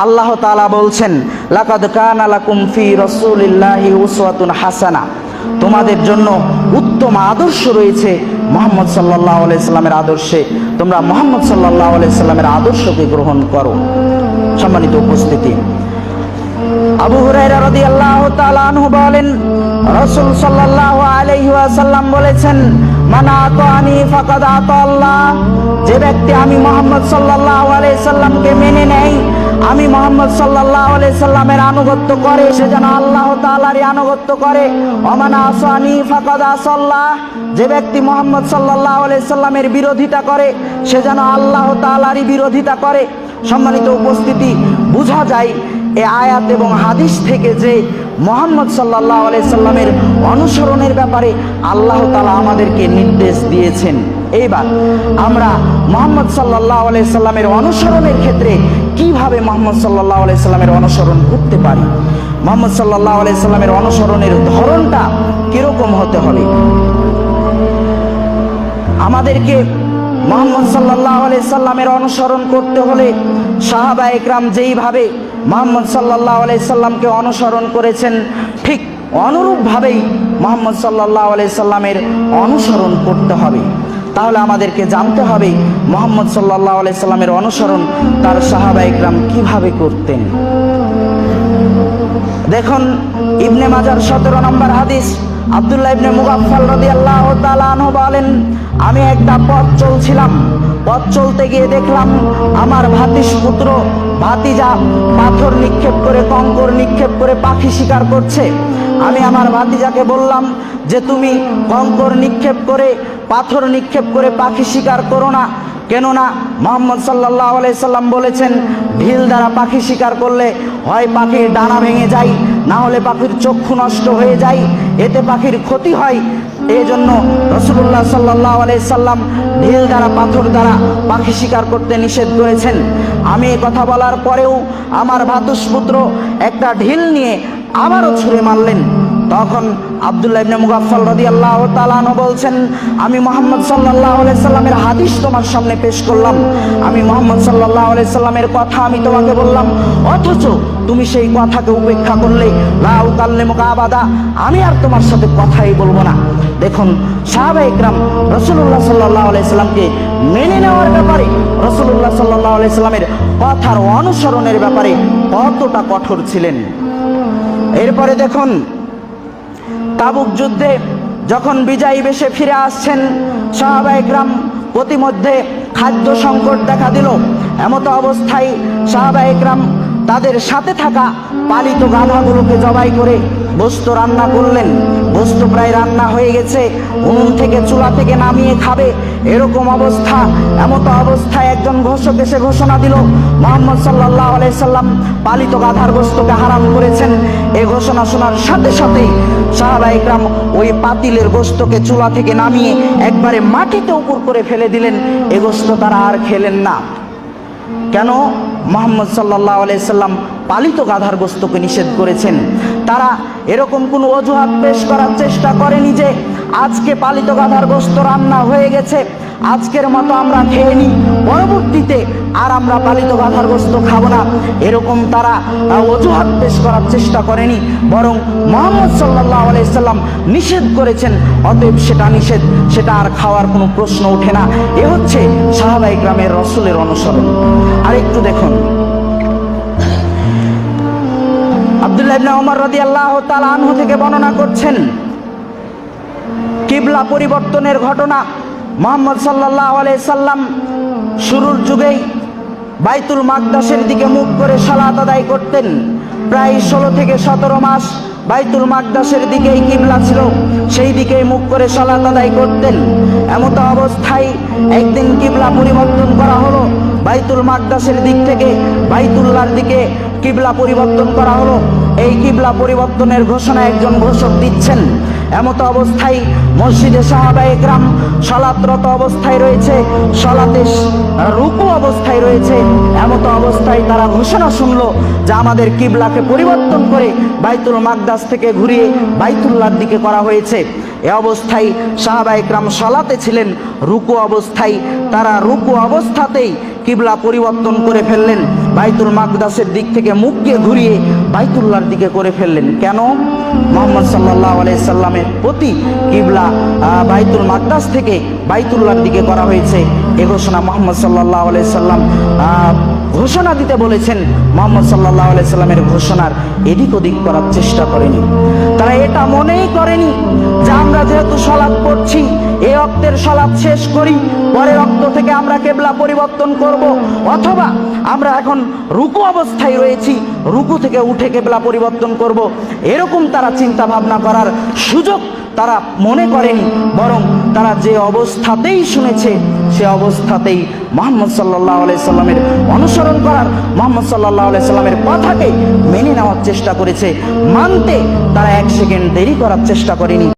আল্লাহ তাআলা বলছেন, লাকাদ কানা লাকুম ফি রাসূলিল্লাহি উসওয়াতুন হাসানা, তোমাদের জন্য উত্তম আদর্শ রয়েছে মুহাম্মদ সাল্লাল্লাহু আলাইহি সাল্লামের আদর্শে, তোমরা মুহাম্মদ সাল্লাল্লাহু আলাইহি সাল্লামের আদর্শকে গ্রহণ করো। সম্মানিত উপস্থিতি, আবু হুরায়রা রাদিয়াল্লাহু তাআলা আনহু বলেন, রাসূল সাল্লাল্লাহু আলাইহি ওয়াসাল্লাম বলেছেন, মান আতানি ফাকাদ আতাল্লাহ, যে ব্যক্তি আমি মুহাম্মদ সাল্লাল্লাহু আলাইহি সাল্লামকে মেনে নেয়, আমি মুহাম্মদ সাল্লাল্লাহু আলাইহি সাল্লামের আনুগত্য করে, সে যেন আল্লাহ তাআলারই আনুগত্য করে। ওমান আসানি ফাকাদ আসাল্লাহ, যে ব্যক্তি মুহাম্মদ সাল্লাল্লাহু আলাইহি সাল্লামের বিরোধিতা করে, সে যেন আল্লাহ তাআলারই বিরোধিতা করে। সম্মানিত উপস্থিতি, বোঝা যায় এই আয়াত এবং হাদিস থেকে যে মুহাম্মদ সাল্লাল্লাহু আলাইহি সাল্লামের অনুসরণের ব্যাপারে আল্লাহ তাআলা আমাদেরকে নির্দেশ দিয়েছেন। এইবার আমরা মুহাম্মদ সাল্লাল্লাহু আলাইহি সাল্লামের অনুসরণের ক্ষেত্রে কিভাবে মুহাম্মদ সাল্লাল্লাহু আলাইহি সাল্লামের অনুসরণ করতে পারি, মুহাম্মদ সাল্লাল্লাহু আলাইহি সাল্লামের অনুসরণের ধরনটা কিরকম হতে হবে। আমাদেরকে মুহাম্মদ সাল্লাল্লাহু আলাইহি সাল্লামের অনুসরণ করতে হলে সাহাবায়ে ইকরাম যেইভাবে মুহাম্মদ সাল্লাল্লাহু আলাইহি সাল্লামকে অনুসরণ করেছেন, ঠিক অনুরূপভাবেই মুহাম্মদ সাল্লাল্লাহু আলাইহি সাল্লামের অনুসরণ করতে হবে। তাহলে আমাদেরকে জানতে হবে মুহাম্মদ সাল্লাল্লাহু আলাইহি সাল্লামের অনুসরণ তার সাহাবায়ে ইকরাম কিভাবে করতেন। দেখুন, ইবনে মাজার 17 নম্বর হাদিস, আব্দুল্লাহ ইবনে মুগাফফাল রাদিয়াল্লাহু তাআলা আনহু বলেন, আমি একটা পথ চলছিলাম, পথ চলতে গিয়ে দেখলাম আমার ভাতিজপুত্র ভাতিজা পাথর নিক্ষেপ করে, কঙ্কর নিক্ষেপ করে পাখি শিকার করছে। আমি আমার ভাতিজাকে বললাম যে তুমি কঙ্কর নিক্ষেপ করে, পাথর নিক্ষেপ করে পাখি শিকার করো না, কেননা মুহাম্মদ সাল্লাল্লাহু আলাইহি সাল্লাম বলেছেন, ঢিল দ্বারা পাখি শিকার করলে হয় পাখির ডানা ভেঙে যায়, না হলে পাখির চক্ষু নষ্ট হয়ে যায়, এতে পাখির ক্ষতি হয়। এই জন্য রাসূলুল্লাহ সাল্লাল্লাহু আলাইহি সাল্লাম ঢিল দ্বারা, পাথর দ্বারা পাখি শিকার করতে নিষেধ করেছেন। আমি এই কথা বলার পরেও আমার ভাতুষপুত্র একটা ঢিল নিয়ে আবারও ছুঁড়ে মারলেন। তখন আব্দুল্লাহ ইবনে মুগাফফাল রাদিয়াল্লাহু তাআলা আনহু বলছেন, আমি মুহাম্মদ সাল্লাল্লাহু আলাইহি সাল্লামের হাদিস তোমার সামনে পেশ করলাম, আমি মুহাম্মদ সাল্লাল্লাহু আলাইহি সাল্লামের কথা আমি তোমাকে বললাম, অথচ তুমি সেই কথাকে উপেক্ষা করলে, লা উকাল্লিমুকা আবাদা, আমি আর তোমার সাথে কথাই বলবো না। দেখুন, সাহাবায়ে ইকরাম রাসূলুল্লাহ সাল্লাল্লাহু আলাইহি সাল্লামকে মেনে নেওয়ার ব্যাপারে, রাসূলুল্লাহ সাল্লাল্লাহু আলাইহি সাল্লামের কথার অনুসরণের ব্যাপারে কতটা কঠোর ছিলেন। এরপরে দেখুন, তাবুক যুদ্ধে যখন বিজয়ী বেশে ফিরে আসছেন সাহাবায়ে ইকরাম, প্রতিমধ্যে খাদ্য সংকট দেখা দিল। এমত অবস্থায় সাহাবায়ে ইকরাম তাদের সাথে থাকা পালিত গাধাগুলোকে জবাই করে গোশত রান্না করলেন। গোশত প্রায় রান্না হয়ে গেছে, উনুন থেকে, চুলা থেকে নামিয়ে খাবে, এরকম অবস্থা। এমত অবস্থায় একজন ঘোষক এসে ঘোষণা দিল, মুহাম্মদ সাল্লাল্লাহু আলাইহি সাল্লাম পালিত গাধার গোশতকে হারাম করেছেন। এই ঘোষণা শোনার সাথে সাথেই সাহাবায়ে ইকরাম ওই পাতিলের গোশতকে চুলা থেকে নামিয়ে একবারে মাটিতে উপর করে ফেলে দিলেন। এই গোশত তারা আর খেলেন না। কেন? মুহাম্মদ সাল্লাল্লাহু আলাইহি সাল্লাম পালিত গাধার গোশতকে নিষেধ করেছেন। তারা এরকম কোনো অজুহাত পেশ করার চেষ্টা করেনি যে আজকে পালিত গাধার গোশত রান্না হয়ে গেছে, আজকের মতো আমরা খেয়ে নিই, পরবর্তীতে আর আমরা পালিত গাধার গোশত খাবো না, এরকম তারা অজুহাত পেশ করার চেষ্টা করেনি। বরং মুহাম্মদ সাল্লাল্লাহু আলাইহি সাল্লাম নিষেধ করেছেন, অতএব সেটা নিষেধ, সেটা আর খাওয়ার কোনো প্রশ্ন ওঠে না। এ হচ্ছে সাহাবায়ে ইকরামের রাসূলের অনুসরণ। আর একটু দেখুন, আব্দুল্লাহ ইবনে ওমর রাদিয়াল্লাহু তাআলা আনহু থেকে বর্ণনা করছেন, কিবলা পরিবর্তনের ঘটনা। মুহাম্মদ সাল্লাল্লাহু আলাইহি সাল্লাম শুরুর যুগেই বাইতুল মাকদাসের দিকে মুখ করে সালাত আদায় করতেন। প্রায় 16 থেকে 17 মাস বাইতুল মাকদাসের দিকেই কিবলা ছিল, সেই দিকেই মুখ করে সালাত আদায় করতেন। এমত অবস্থায় একদিন কিবলা পরিবর্তন করা হলো, বাইতুল মাকদাসের দিক থেকে বাইতুল্লাহর দিকে কিবলা পরিবর্তন করা হলো। এই কিবলা পরিবর্তনের ঘোষণা একজন ঘোষক দিচ্ছেন। এমত অবস্থায় মসজিদে সাহাবায়ে ইকরাম সালাতরত অবস্থায় রয়েছে, সালাতে রুকু অবস্থায় রয়েছে। এমত অবস্থায় তারা ঘোষণা শুনলো যে আমাদের কিবলাকে পরিবর্তন করে বাইতুল মাকদাস থেকে ঘুরিয়ে বাইতুল্লাহর দিকে করা হয়েছে। এ অবস্থায় সাহাবায়ে ইকরাম সালাতে ছিলেন, রুকু অবস্থায় তারা রুকু অবস্থাতেই কিবলা পরিবর্তন করে ফেললেন। বাইতুল মাকদাসের দিক থেকে মুখকে ঘুরিয়ে বাইতুল্লাহর দিকে করে ফেললেন। কেন? মুহাম্মদ সাল্লাল্লাহু আলাইহি সাল্লামের প্রতি কিবলা বাইতুল মাকদাস থেকে বাইতুল্লাহর দিকে করা হয়েছে। এ ঘোষণা মুহাম্মদ সাল্লাল্লাহু আলাইহি সাল্লাম ঘোষণা দিতে বলেছেন। মুহাম্মদ সাল্লাল্লাহু আলাইহি সাল্লামের ঘোষণার এদিক ওদিক করার চেষ্টা করেনি। তারা এটা মনেই করেনি যে আমরা যেহেতু সালাত পড়ছি, এই ওয়াক্তের সালাত শেষ করি, পরের ওয়াক্ত থেকে আমরা কিবলা পরিবর্তন করব, অথবা আমরা এখন রুকু অবস্থায় রয়েছি, রুকু থেকে উঠে কিবলা পরিবর্তন করব, এরকম তারা চিন্তা ভাবনা করার সুযোগ তারা মনে করেনি। বরং তারা যে অবস্থাতেই শুনেছে সে অবস্থাতেই মুহাম্মদ সাল্লাল্লাহু আলাইহি সাল্লামের অনুসরণ করার, মুহাম্মদ সাল্লাল্লাহু আলাইহি সাল্লামের কথাকে মেনে নেওয়ার চেষ্টা করেছে। মানতে তারা এক সেকেন্ড দেরি করার চেষ্টা করেনি।